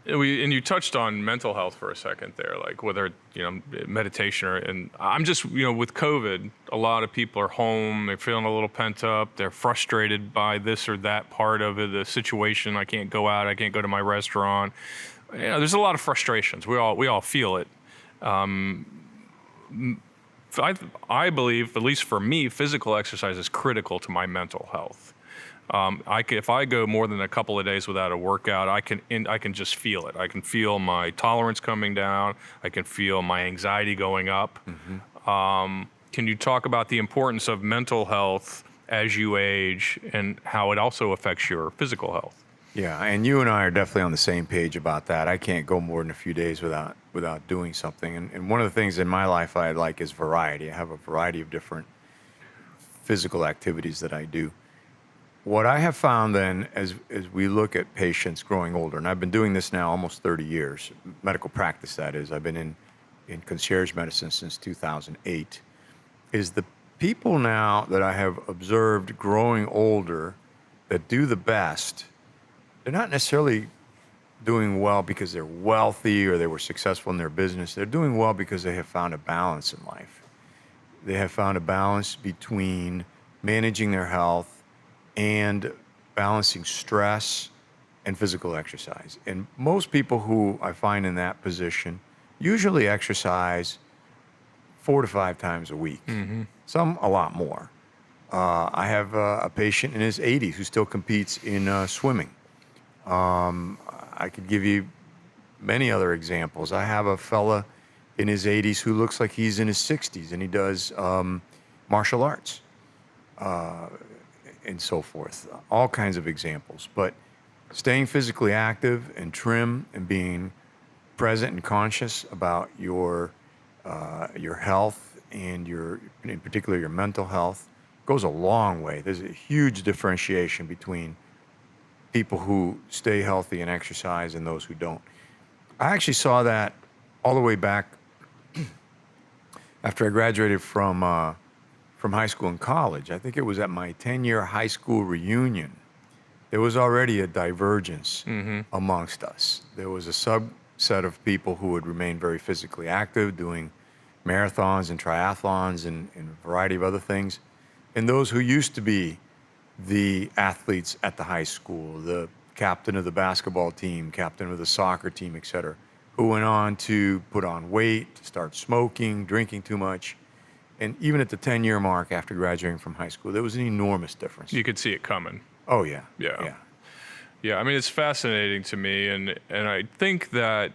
And you touched on mental health for a second there, like whether, meditation and I'm just, with COVID, a lot of people are home, they're feeling a little pent up, they're frustrated by this or that part of it, the situation. I can't go out, I can't go to my restaurant. There's a lot of frustrations. We all feel it. I believe, at least for me, physical exercise is critical to my mental health. If I go more than a couple of days without a workout, I can just feel it. I can feel my tolerance coming down. I can feel my anxiety going up. Can you talk about the importance of mental health as you age and how it also affects your physical health? Yeah, and you and I are definitely on the same page about that. I can't go more than a few days without doing something. And one of the things in my life I like is variety. I have a variety of different physical activities that I do. What I have found then, as we look at patients growing older, and I've been doing this now almost 30 years, medical practice that is, I've been in concierge medicine since 2008, is the people now that I have observed growing older that do the best, they're not necessarily doing well because they're wealthy or they were successful in their business. They're doing well because they have found a balance in life. They have found a balance between managing their health and balancing stress and physical exercise. And most people who I find in that position usually exercise 4 to 5 times a week, some a lot more. I have a patient in his 80s who still competes in swimming. I could give you many other examples. I have a fella in his 80s who looks like he's in his 60s, and he does martial arts. And so forth, all kinds of examples. But staying physically active and trim and being present and conscious about your health and in particular your mental health goes a long way. There's a huge differentiation between people who stay healthy and exercise and those who don't. I actually saw that all the way back after I graduated from high school and college. I think it was at my 10-year high school reunion. There was already a divergence amongst us. There was a subset of people who would remain very physically active, doing marathons and triathlons and a variety of other things. And those who used to be the athletes at the high school, the captain of the basketball team, captain of the soccer team, et cetera, who went on to put on weight, to start smoking, drinking too much. And even at the 10-year mark after graduating from high school, there was an enormous difference. You could see it coming. Oh, yeah. Yeah, I mean, it's fascinating to me. And I think that,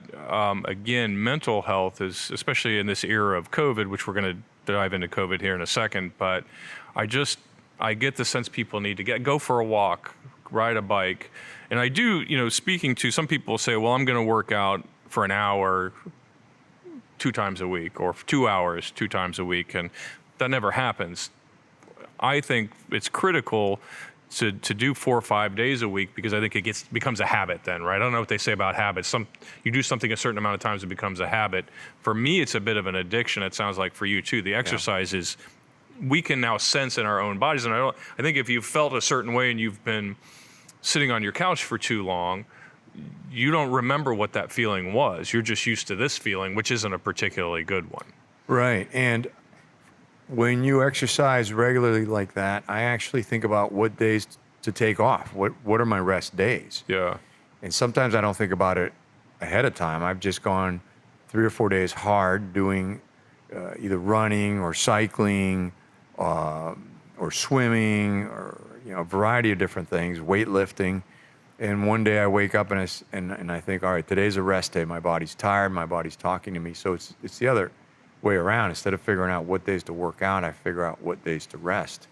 again, mental health is, especially in this era of COVID, which we're going to dive into COVID here in a second, but I get the sense people need to go for a walk, ride a bike. And I do, speaking to some people say, well, I'm going to work out for an hour 2 times a week or 2 hours 2 times a week, and that never happens. I think it's critical to do 4 or 5 days a week because I think it becomes a habit then, right? I don't know what they say about habits. You do something a certain amount of times, it becomes a habit. For me, it's a bit of an addiction. It sounds like for you too. The exercise is, we can now sense in our own bodies, and I think if you've felt a certain way and you've been sitting on your couch for too long, you don't remember what that feeling was. You're just used to this feeling, which isn't a particularly good one. Right. And when you exercise regularly like that, I actually think about what days to take off. What are my rest days? Yeah. And sometimes I don't think about it ahead of time. I've just gone 3 or 4 days hard doing either running or cycling or swimming or a variety of different things, weightlifting. And one day I wake up and I think, all right, today's a rest day. My body's tired. My body's talking to me. So it's the other way around. Instead of figuring out what days to work out, I figure out what days to rest.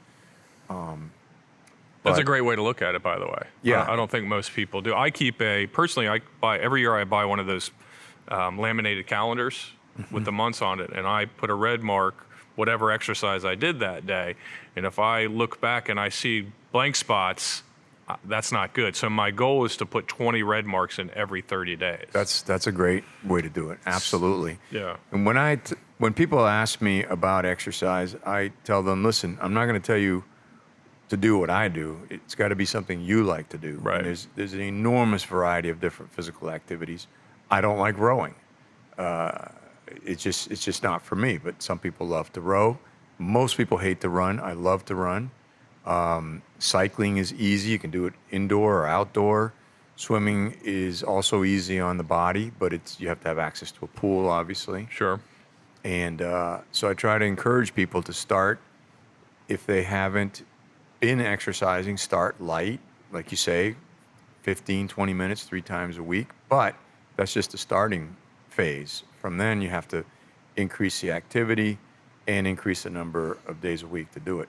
That's a great way to look at it, by the way. Yeah. I don't think most people do. Every year I buy one of those laminated calendars with the months on it, and I put a red mark, whatever exercise I did that day. And if I look back and I see blank spots, that's not good. So my goal is to put 20 red marks in every 30 days. That's a great way to do it. Absolutely. Yeah. And when people ask me about exercise, I tell them, listen, I'm not going to tell you to do what I do, it's got to be something you like to do. Right. And there's an enormous variety of different physical activities. I don't like rowing. It's just not for me. But some people love to row. Most people hate to run. I love to run. Cycling is easy. You can do it indoor or outdoor. Swimming is also easy on the body, but you have to have access to a pool, obviously. Sure. And so I try to encourage people to start, if they haven't been exercising, start light, like you say, 15, 20 minutes, 3 times a week. But that's just the starting phase. From then, you have to increase the activity and increase the number of days a week to do it.